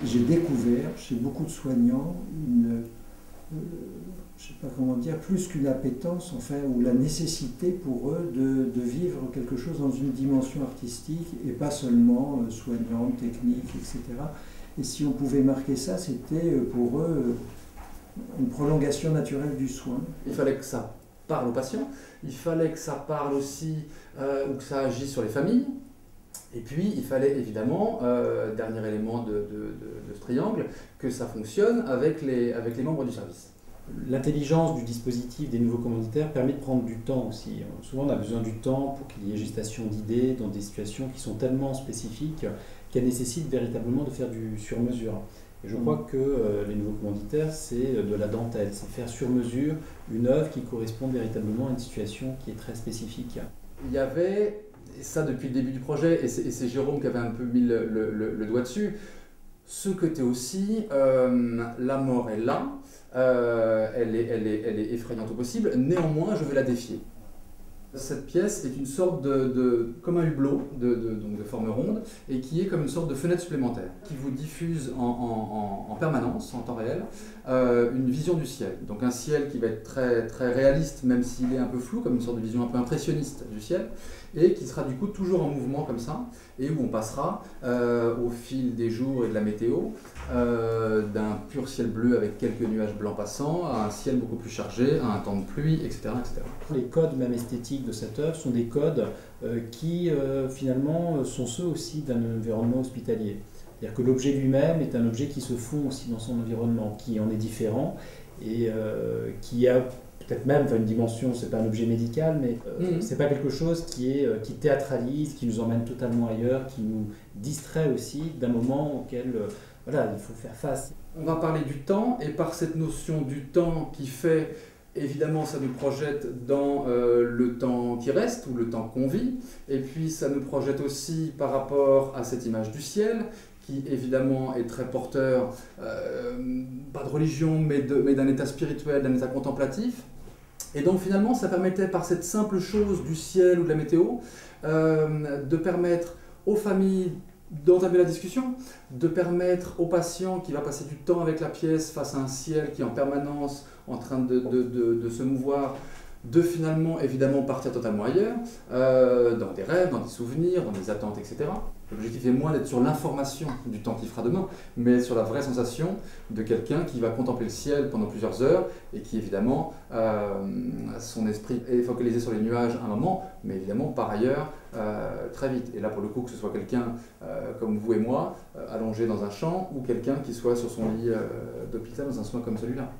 j'ai découvert chez beaucoup de soignants je ne sais pas comment dire, plus qu'une appétence, enfin, ou la nécessité pour eux de vivre quelque chose dans une dimension artistique et pas seulement soignante, technique, etc. Et si on pouvait marquer ça, c'était pour eux une prolongation naturelle du soin. Il fallait que ça parle aux patients, il fallait que ça parle aussi, ou que ça agisse sur les familles. Et puis, il fallait évidemment, dernier élément de ce triangle, que ça fonctionne avec les membres du service. L'intelligence du dispositif des nouveaux commanditaires permet de prendre du temps aussi. Souvent, on a besoin du temps pour qu'il y ait gestation d'idées dans des situations qui sont tellement spécifiques qu'elles nécessitent véritablement de faire du sur-mesure. Et je crois que les nouveaux commanditaires, c'est de la dentelle, c'est faire sur mesure une œuvre qui correspond véritablement à une situation qui est très spécifique. Il y avait, et ça depuis le début du projet, et c'est Jérôme qui avait un peu mis le doigt dessus, ce côté aussi, la mort est là, elle est effrayante au possible, néanmoins je vais la défier. Cette pièce est une sorte comme un hublot donc de forme ronde et qui est comme une sorte de fenêtre supplémentaire qui vous diffuse en permanence, en temps réel, une vision du ciel. Donc un ciel qui va être très, très réaliste même s'il est un peu flou, comme une sorte de vision un peu impressionniste du ciel et qui sera du coup toujours en mouvement comme ça et où on passera au fil des jours et de la météo d'un pur ciel bleu avec quelques nuages blancs passants à un ciel beaucoup plus chargé, à un temps de pluie, etc. etc. Les codes même esthétiques de cette œuvre sont des codes qui finalement sont ceux aussi d'un environnement hospitalier. C'est-à-dire que l'objet lui-même est un objet qui se fond aussi dans son environnement, qui en est différent et qui a peut-être même une dimension, c'est pas un objet médical, mais c'est pas quelque chose qui théâtralise, qui nous emmène totalement ailleurs, qui nous distrait aussi d'un moment auquel voilà, il faut faire face. On va parler du temps et par cette notion du temps qui fait, évidemment ça nous projette dans le temps qui reste ou le temps qu'on vit et puis ça nous projette aussi par rapport à cette image du ciel qui évidemment est très porteur, pas de religion mais d'un état spirituel, d'un état contemplatif. Et donc finalement ça permettait par cette simple chose du ciel ou de la météo de permettre aux familles d'entamer la discussion, de permettre au patient qui va passer du temps avec la pièce face à un ciel qui est en permanence en train de se mouvoir, de finalement évidemment partir totalement ailleurs, dans des rêves, dans des souvenirs, dans des attentes, etc. L'objectif est moins d'être sur l'information du temps qu'il fera demain, mais sur la vraie sensation de quelqu'un qui va contempler le ciel pendant plusieurs heures et qui évidemment, son esprit est focalisé sur les nuages à un moment, mais évidemment par ailleurs très vite. Et là pour le coup que ce soit quelqu'un comme vous et moi, allongé dans un champ, ou quelqu'un qui soit sur son lit d'hôpital dans un soin comme celui-là.